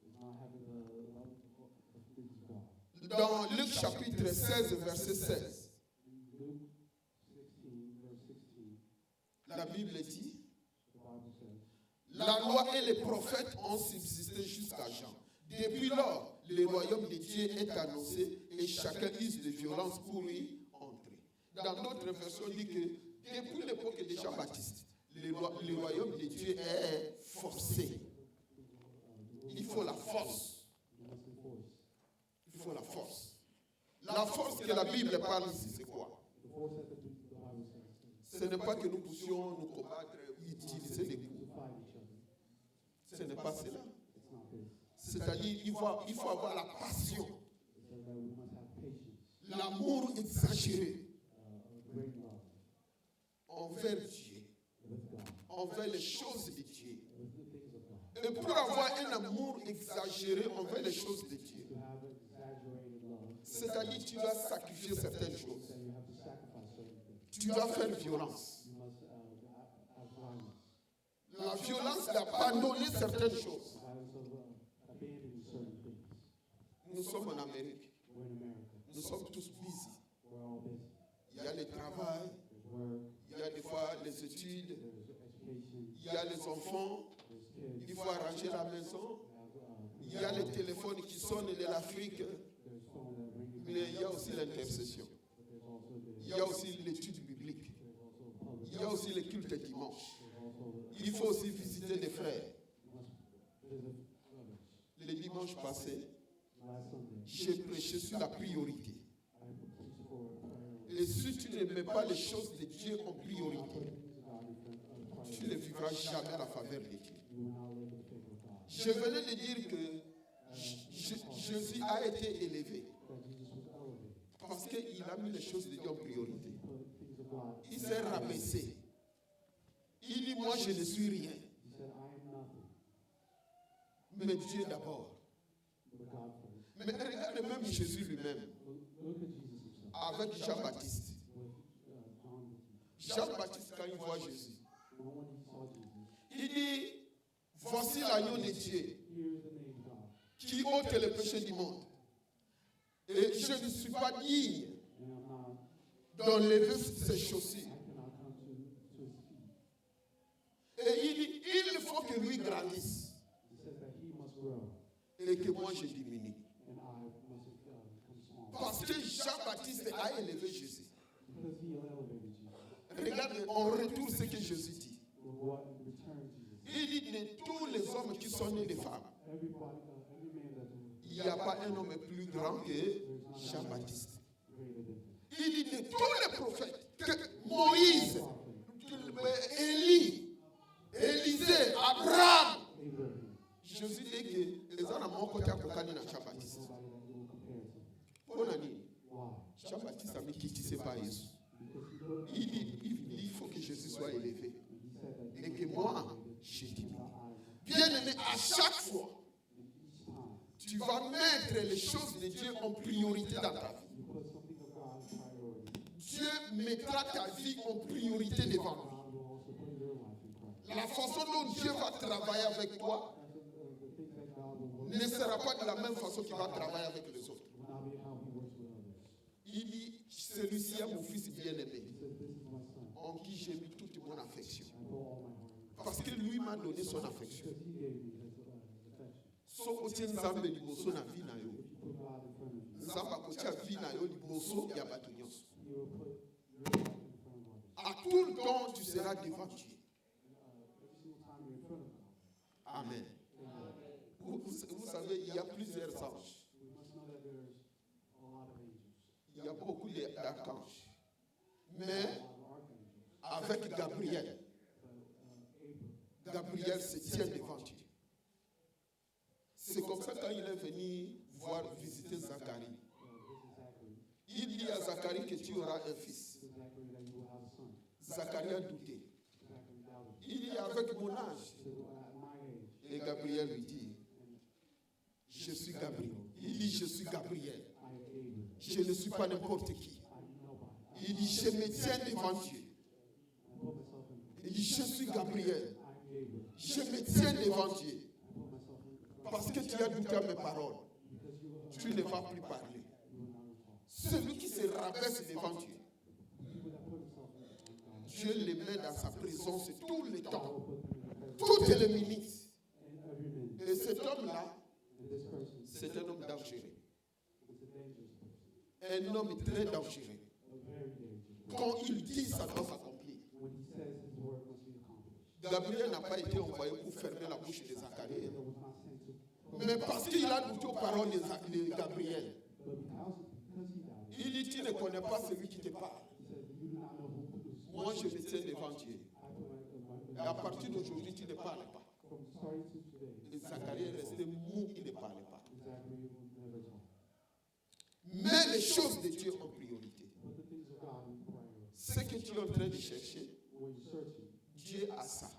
is not having the love of the things of God. Dans Luc chapitre 16, verset 16, Luke 16, verse 16, la Bible dit, the Bible says, la loi et les prophètes ont subsisté jusqu'à Jean. Depuis lors, le royaume de Dieu est annoncé et chacun use de violence pour y entrer. Dans d'autres versions, il dit que depuis l'époque de Jean-Baptiste, le royaume de Dieu est forcé. Il faut la force. you must enforce. Il faut la force. La force que la Bible parle ici, c'est quoi? The force that the Bible says Ce n'est pas que nous puissions nous combattre, utiliser des coups. to fight each other. Ce n'est pas cela. It's not this. C'est-à-dire, il faut avoir la passion, It says that we must have patience, l'amour exagéré great love envers Dieu, with God, envers les choses de Dieu. with the things of God. Et pour avoir un amour exagéré envers les choses de Dieu, To have exaggerated love, c'est-à-dire tu dois sacrifier certaines choses. that you have to sacrifice certain things. Tu dois faire violence. You must have violence. La violence d'abandonner certaines choses. Violence of abandoning certain things. Nous sommes en Amérique. We're in America. Nous sommes tous busy. We're all busy. il y a le travail, there's work, il y a des fois les études, there's education, il y a les enfants, there's kids, il faut arranger la maison, il y a les téléphones qui sonnent de l'Afrique, there's phone that ring, mais il y a aussi l'intercession. but there's also Il y a aussi l'étude biblique. there's also public, Il y a aussi le culte dimanche. there's also Il faut aussi visiter les frères. visit others. Le dimanche passé, Last Sunday, j'ai prêché sur la priorité. I preached for a prayer. Et si tu ne mets pas les choses de Dieu en priorité, Things of God in front of tu ne vivras jamais à la faveur de Dieu. you will not live in the favor of God. Je venais de dire que Jésus a été élevé That Jesus was elevated. parce qu'il a mis les choses de Dieu en priorité. He put things of God. Il s'est rabaissé. Il dit, moi je ne suis rien, He said, I am nothing, mais Dieu d'abord. but God first. Mais regarde même Jésus lui-même, Look at Jesus himself. avec Jean-Baptiste. With John, Jean-Baptiste, quand il voit Jésus, when he saw Jesus, il dit, voici l'agneau de Dieu here's the name of God. qui ôte le péché du monde. Et je ne suis pas digne And I'm not, d'enlever ses chaussures. I cannot come to his feet. Et il dit, il faut que lui grandisse He says that he must grow, et que moi je diminue. and I must become small. Parce que Jean-Baptiste a élevé Jésus. Because he elevated Jesus. Regarde, on retourne ce que Jésus dit. What returns Jesus? Il dit de tous les hommes qui sont nés de femmes, Everybody, every man that's il n'y a pas un homme plus grand que Jean-Baptiste. greater than him. Il dit de tous les prophètes, que Moïse, que Élie, Élisée, Abraham. Abraham. Jésus dit que les hommes ont côté à côté de Jean-Baptiste. Somebody that you will compare to. Pour nani, Why? Jean-Baptiste a mis qui ne sait pas Jésus. Because he put Il dit, il faut que Jésus soit élevé he said that et que moi, je diminue. I Bien-aimé, à chaque fois, each time tu vas mettre les choses de Dieu en priorité dans ta vie. you put something of God in priority, Dieu mettra ta vie en priorité devant lui. God will also put your life in priority. La façon dont Dieu va travailler avec toi The things that God will work ne sera pas de la même façon qu'il va travailler avec les autres. will not be how he works with others. Il dit, celui-ci est mon fils bien-aimé, He says, this is my son. en qui j'ai mis toute mon affection. I put all my heart. Parce que lui m'a donné son affection. Because he gave me his affection. So otie nzambe liboso na vie na yo. If you put God in front of you, Nzambe akotia vie na yo liboso ya bato nyonso. he will put your life in front of others. À tout le temps, tu seras devant Dieu. Every single time you're in front of God. Amen. Amen. Vous savez, il y a plusieurs anges. We must know that there's a lot of angels, Il y a beaucoup d'archanges. Mais a lot of archangels. avec Gabriel, But Gabriel se tient devant Dieu. C'est comme ça quand il est venu visiter Zacharie. Zachary. Il dit à Zacharie que tu auras un fils. This is Zachary that you will have a son. Zacharie a douté. Zachary doubted. Il dit avec mon âge. He said, well, at my age, Et Gabriel lui dit, je suis Gabriel. Il dit, je suis Gabriel. I am Gabriel. Je ne suis pas n'importe qui. I am nobody. Il dit, je me tiens devant Dieu. I put myself in. Il dit, je suis Gabriel. I am Gabriel. Je me tiens devant Dieu. I put myself in. Parce que tu as douté à mes paroles. Because Tu ne vas plus parler. you will not recall. Celui qui se rabaisse devant Dieu, People that put themselves in God, Dieu les met dans sa présence tout le God temps, will put them in the presence toutes les minutes. in every minute. Et cet homme-là, And this person, c'est un homme dangereux. it's a dangerous person. Un homme très dangereux. A very dangerous. Quand il dit, ça doit s'accomplir. When he says his word must be accomplished. Gabriel n'a pas été envoyé pour fermer la bouche de Zacharie. Gabriel was not sent to Mais parce qu'il a douté aux paroles de Gabriel, but because he doubted, il dit, tu ne connais pas celui qui te parle. he said, you do not know who Moi, je me tiens devant Dieu. I put Et à partir d'aujourd'hui, tu ne parles pas. from starting to today. Et Zacharie est resté mou, il ne parlait pas. Zachary will never talk. Mets les choses de Dieu en priorité. Put the things of God in priority. Ce que tu es en train de chercher, When you're searching, Dieu a ça.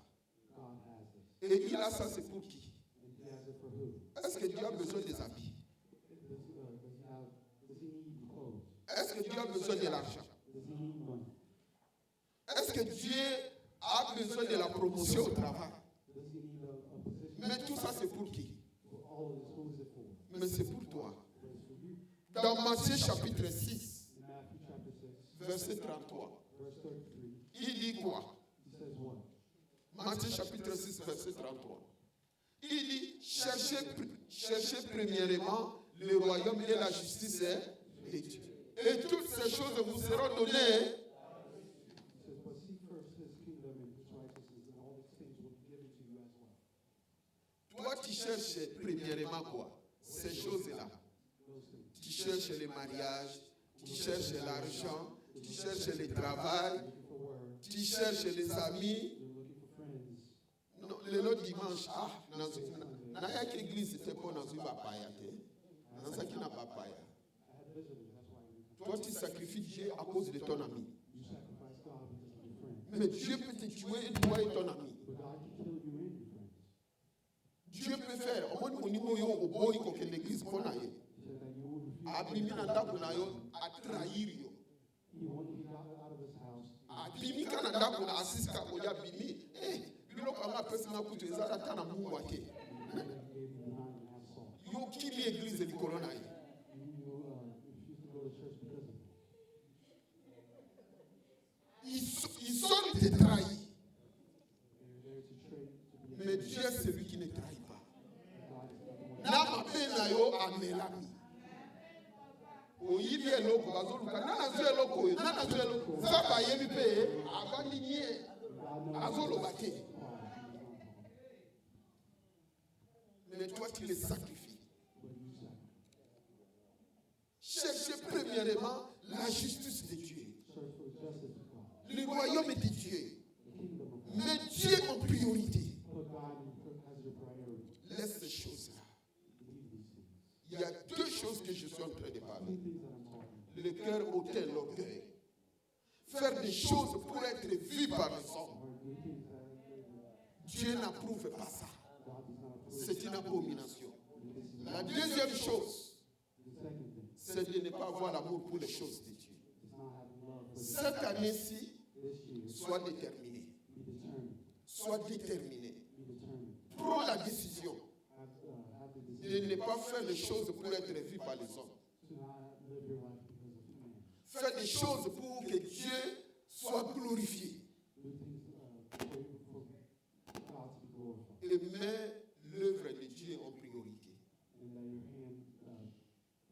God has this. Et il a ça, c'est pour qui? And he has it for who? Est-ce que Dieu a besoin des habits? Does he need clothes? Est-ce que Dieu a besoin de l'argent? Does he need money? Est-ce que Dieu a besoin de la promotion au travail? Does he need a position? Mais tout ça, c'est pour qui? For all of this, who is it for? Mais c'est pour toi. But it's for you. Dans Matthieu chapitre 6, In Matthew chapter 6, verset 33. verse 33, Il dit quoi? he says what? Matthieu chapitre 6, verset 33. Il dit, cherchez premièrement le royaume et la justice et Dieu. Et toutes ces choses vous seront données. He says, but seek first his kingdom and his righteousness, and all these things will be given to you as well. Toi, tu cherches premièrement quoi? Ces choses-là. Those things. Tu cherches le mariage, tu cherches l'argent, tu cherches le travail, Looking for work, tu cherches les amis. you're looking for friends. Non, le dimanche, nayaki église c'était pas dans une papaya. Dans ça qui n'a pas papaya. I had visitors, that's why you Toi, tu sacrifies Dieu à cause de ton ami. sacrifice God because of your friends. Mais Dieu peut te tuer, toi et ton ami. But God can kill you and your friends. Dieu peut faire. Au moins, au niveau au boy que l'église pour naïe. He said that you will refuse. Abimi na ndaku na yo a trahir yo. He got out of his house. Abimi kana ndaku na asisika moja bimi. Bilo kama pesa na kutu ezala tana Mungu wake. He gave you 9.5 salt. Yo kili église likolo na ye. You refuse to go to church because of it. Ils sont te trahis. They're there to trade to be Mais Dieu c'est lui qui ne trahit pas. God is not the one. Na mabe na yo amelami. Oyibi eloko bazoluka nana zo eloko oyo nana zo eloko zaba yebi pe avandi nie azoloba te. Mais toi tu les sacrifies. But you sacrifice. Cherchez premièrement la justice de Dieu. Search for the justice of God. Le royaume de Dieu. The kingdom of God. Mais Dieu en priorité. Put God as your priority. Laisse ces choses-là. Leave these things. Il y a deux choses que je suis en train de Two parler. things that I'm talking about. Le cœur hautain, l'orgueil. Faire des choses pour être vu par les hommes. Are good things that Dieu n'approuve pas ça. God does not approve. C'est une abomination. This is La deuxième chose, the second thing. c'est de ne pas avoir l'amour pour les choses de Dieu. It's not having love for Cette année-ci, this year. sois déterminé. Be determined. Sois déterminé. Be determined. Prends la décision Have the de decision ne pas faire les choses pour être vu par les hommes. to not live your life because of man. Fais des choses pour que Dieu soit glorifié. Do things for God to be glorified. Et mets l'œuvre de Dieu en priorité. And that your hand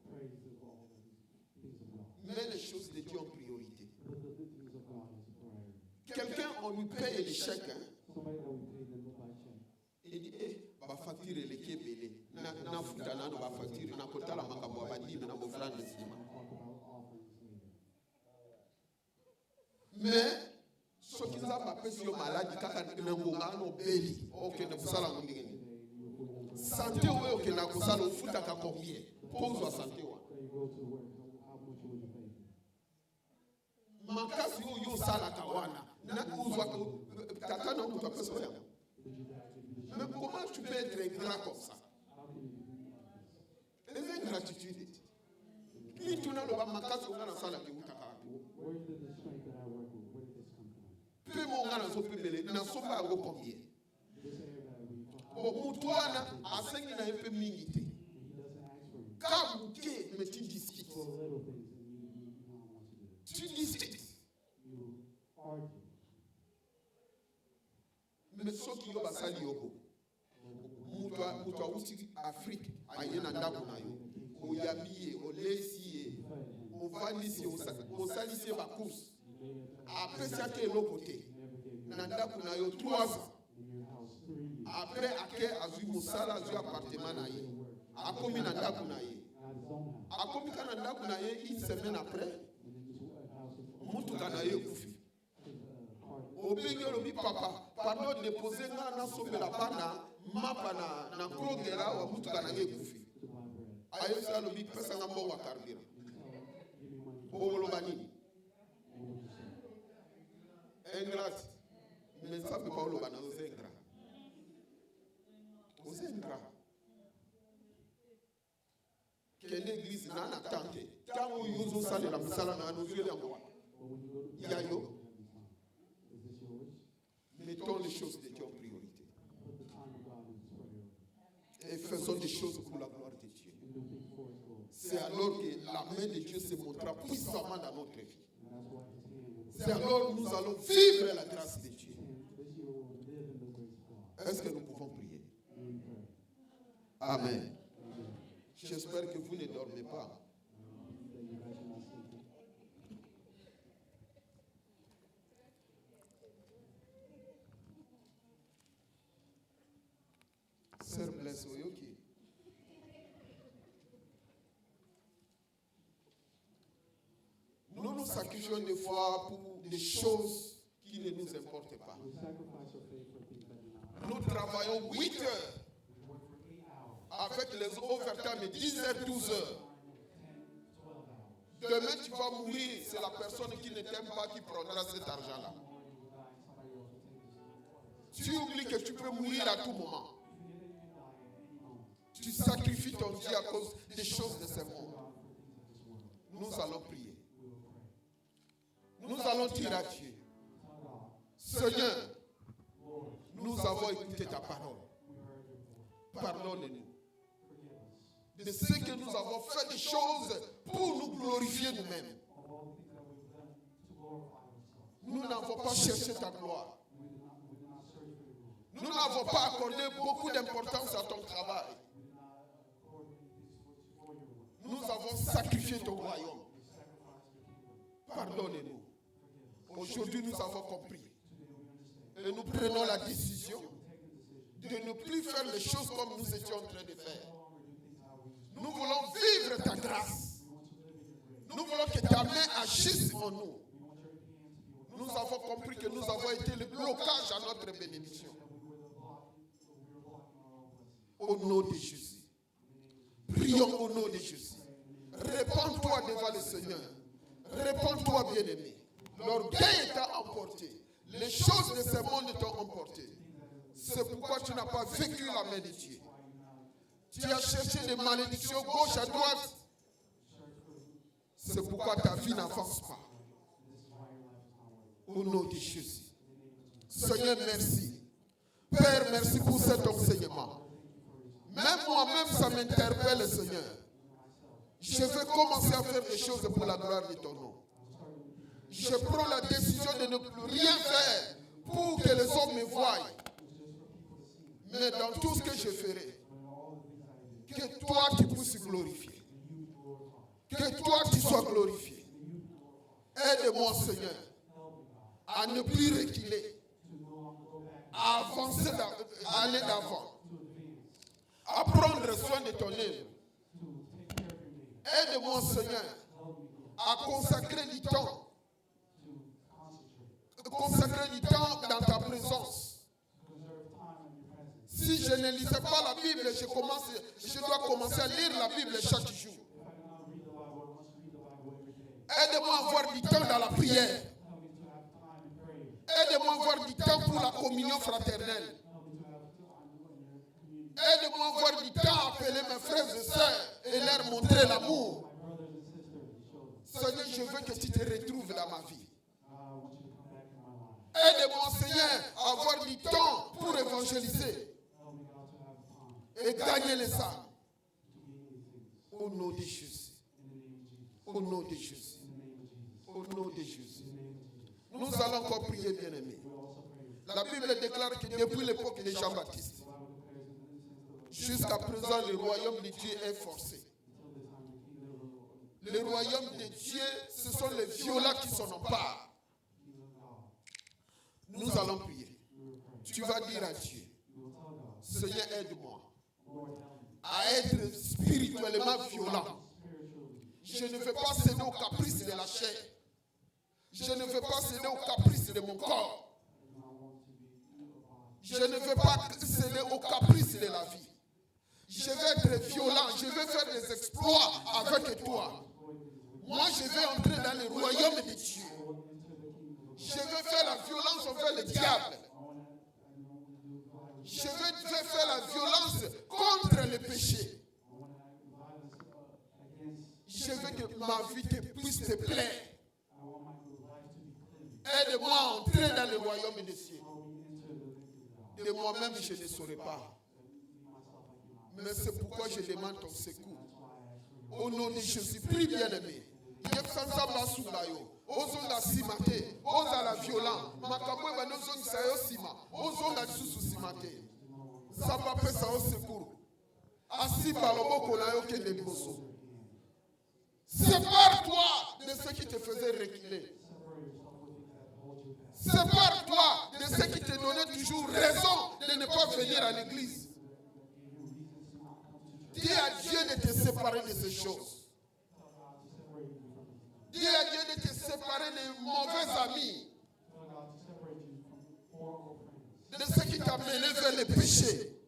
praise of all the things of God. Mets les choses de Dieu en priorité. Put the things of God as a priority. Quelqu'un, on lui paye les chèques. Somebody that we pay them by check. Il dit, ba facture le kebele. Na futa na no ba facture na kotala makabo abadimi na boflande sima. Talk about offerings later. Mais soki nzambe apesi yo maladi kaka na ngonga no beli okende kosala ngo ndenge sante oyo okenda kosala ofutaka combien mpo ozwa sante wa So you go to work, how much would you pay? makasi oyo osalaka wana na ozwaka tata na moto apesa oyo. Did you back if you Mais comment tu peux être ingrat comme ça? How can you be like this? Les ingratitudes. Ni tunaloba makasi onga nasala kiutaka. Where did the strength that I work with, where did this come from? Pe monga na sopemele na soba ngo combien? This air that we Bon mutu wana asengi na epe mingi te. he doesn't ask for it. Ka muke mais tu discutes. For little things and you don't want to do it. Tu discutes. You argue. Mais soki yo basali yoko. Mutu awuti Afrique aye na ndako na yo. Oyabiye, olesiye, ofandisi, osalisi ba course. Apesi ake eloko te. Na ndako na yo 3 ans. In your house 3 years. Après ake azwi mosala azwi appartement na ye. Akomi na ndako na ye. At his own house. Akomi kana ndako na ye une semaine après. And then just a house with Mutuka na ye kufi. heart. Obengi olobi papa, pardon déposer nga na sombela bana mapa na krogera wa mutuka na ye kufi. To buy bread. Ayesi alobi pesa nga mbongo akarbira. Give me money. Oloba nini? What would you say? Ingrat. Mais ça peut pas oloba na oze ingrat. Oze ingrat. Kende église na na tante. Tango yozo salela musala na nozwele yango wana. But when you go to Ya yo. is this yours? Mettons les choses de Dieu en priorité. Put the time of God in his priority. Et faisons des choses pour la gloire de Dieu. And do things for his glory. C'est c'est alors que la main de Dieu se montrera puissamment dans notre vie. And that's why his hand will C'est alors que nous allons vivre la grâce de Dieu. this year will live in the grace of God. Est-ce que nous pouvons prier? We pray. Amen. Amen. J'espère que vous ne dormez pas. That you guys are not sleeping. Sœur Blesse Oyoki. Nous nous sacrifions des fois pour des choses qui ne nous importent pas. We sacrifice our faith for things that do not. Nous travaillons 8 heures We work for 8 hours, avec les overtime de 10 heures, 12 heures. 10, 12 hours. Demain, tu vas mourir. C'est la personne qui ne t'aime pas qui prendra cet argent-là. Tomorrow you will die and somebody else will take this. Tu oublies que tu peux mourir à tout moment. You forget that you can die at any moment. Tu sacrifies ton Dieu à cause des choses de ce monde. God for things of this world. Nous allons prier. We will pray. Nous allons dire à Dieu, Tell God, Seigneur, Lord, nous avons écouté ta parole. we heard your voice. Pardonne-nous Forgive us de ce que nous avons fait des choses pour nous glorifier nous-mêmes. of all the things that we've done to glorify ourselves. Nous n'avons pas cherché ta gloire. We did not search for your glory. Nous n'avons pas accordé beaucoup d'importance à ton travail. We did not accord many things for your work. Nous avons sacrifié ton royaume. We sacrificed your kingdom. Pardonne-nous. Forgive us. Aujourd'hui, nous avons compris. Today we understand. Et nous prenons la décision We take the decision de ne plus faire les choses comme nous étions en train de faire. no longer do things how we used to. Nous voulons vivre ta grâce. We want to live in your grace. Nous voulons que ta main agisse en nous. We want your hands to be with Nous avons compris que nous avons été le blocage à notre bénédiction. us. We were blocking our own blessing. Au nom de Jésus. Prions au nom de Jésus. Répands-toi devant le Seigneur. Répands-toi, bien-aimé. L'orgueil t'a emporté. Les choses de ce monde t'ont emporté. C'est pourquoi tu n'as pas vécu la main de Dieu. Tu as cherché des malédictions gauche à droite. C'est pourquoi ta vie n'avance pas. Au nom de Jésus. Seigneur, merci. Père, merci pour cet enseignement. Même moi-même, ça m'interpelle, Seigneur. Je vais commencer à faire des choses pour la gloire de ton nom. Je prends la décision de ne plus rien faire pour que les hommes me voient. Mais dans tout ce que je ferai, que toi tu puisses glorifier. Que toi tu sois glorifié. Aide-moi, Seigneur, à ne plus reculer, à avancer, à aller d'avant, à prendre soin de ton œuvre. Aide-moi, Seigneur, à consacrer du temps dans ta présence. Si je ne lisais pas la Bible, je dois commencer à lire la Bible chaque jour. Aide-moi à avoir du temps dans la prière. Aide-moi à avoir du temps pour la communion fraternelle. Aide-moi à avoir du temps à appeler mes frères et sœurs et leur montrer l'amour. Seigneur, je veux que tu te retrouves dans ma vie. Aide-moi, Seigneur, à avoir du temps pour évangéliser et gagner les âmes. Au nom de Jésus. Au nom de Jésus. Au nom de Jésus. Nous allons encore prier, bien-aimés. La Bible déclare que depuis l'époque de Jean-Baptiste, jusqu'à présent, le royaume de Dieu est forcé. Le royaume de Dieu, ce sont les violents qui s'en emparent. Nous allons prier. Tu vas dire à Dieu, Seigneur, aide-moi à être spirituellement violent. Je ne veux pas céder aux caprices de la chair. Je ne veux pas céder aux caprices de mon corps. Je ne veux pas céder aux caprices de la vie. Je vais être violent. Je vais faire des exploits avec toi. Moi, je vais entrer dans le royaume de Dieu. Je vais faire la violence envers le diable. Je vais faire la violence contre le péché. Je veux que ma vie puisse te plaire. Aide-moi à entrer dans le royaume des cieux. De moi-même, je ne saurais pas. Mais c'est pourquoi je demande ton secours. Au nom de Jésus, prie bien-aimé. Yefsanzaba Subayo. Ozonga simate, oza la violent, makambo eba nozongisa yo sima, ozonga lisusu simate. Zamba pesa au secours. Asimba loboko na yo kende liboso. Sépare-toi de ce qui te faisait reculer. Sépare-toi de ce qui te donnait toujours raison de ne pas venir à l'église. Dis à Dieu de te séparer de ces choses. Dis à Dieu de te séparer des mauvais amis. De ceux qui t'amènent vers le péché.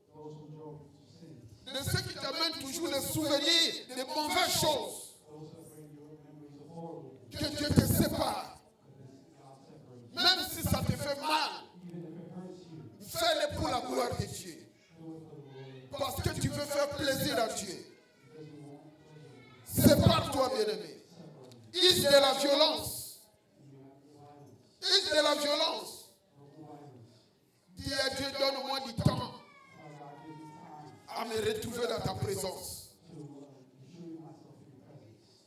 De ceux qui t'amènent toujours le souvenir des mauvaises choses. Que Dieu te sépare. Même si ça te fait mal, fais-le pour la gloire de Dieu. Parce que tu veux faire plaisir à Dieu. Sépare-toi, bien-aimé. Use de la violence. Use de la violence. Dis à Dieu, donne-moi du temps à me retrouver dans ta présence.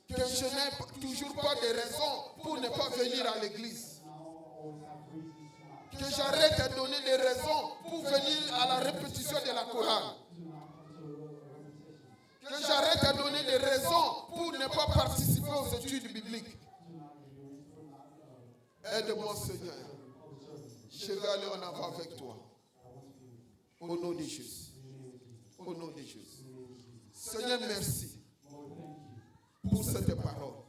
Que je n'ai toujours pas de raison pour ne pas venir à l'église. Que j'arrête de donner des raisons pour venir à la répétition de la chorale. Que j'arrête de donner des raisons pour ne pas participer aux études bibliques. Aide-moi, Seigneur. Je vais aller en avant avec toi. Au nom de Jésus. Au nom de Jésus. Seigneur, merci pour cette parole.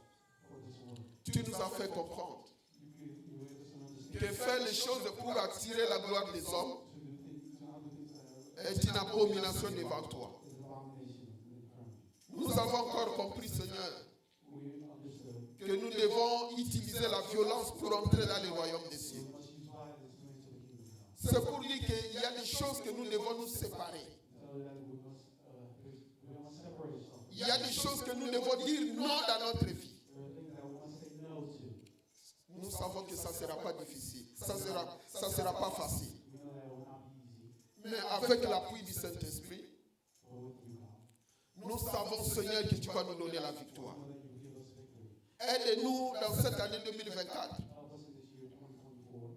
Tu nous as fait comprendre que faire les choses pour attirer la gloire des hommes est une abomination devant toi. Nous avons encore compris, Seigneur, que nous devons utiliser la violence pour entrer dans le royaume des cieux. C'est pour dire qu'il y a des choses que nous devons nous séparer. Il y a des choses que nous devons dire non dans notre vie. Nous savons que ça ne sera pas difficile. Ça ne sera pas facile. Mais avec l'appui du Saint-Esprit, nous savons, Seigneur, que tu vas nous donner la victoire. Aide-nous dans cette année 2024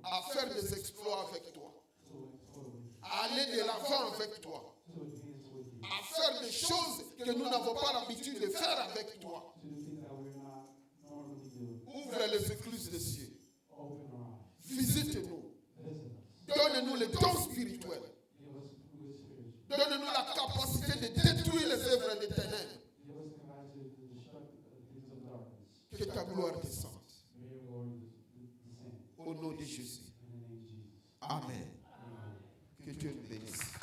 à faire des exploits avec toi. À aller de l'avant avec toi. À faire des choses que nous n'avons pas l'habitude de faire avec toi. Ouvre les écluses des cieux. Visite-nous. Donne-nous les dons spirituels. Donne-nous la capacité de détruire les œuvres des ténèbres. Que ta gloire descende. Au nom de Jésus. Amen. Que Dieu nous bénisse.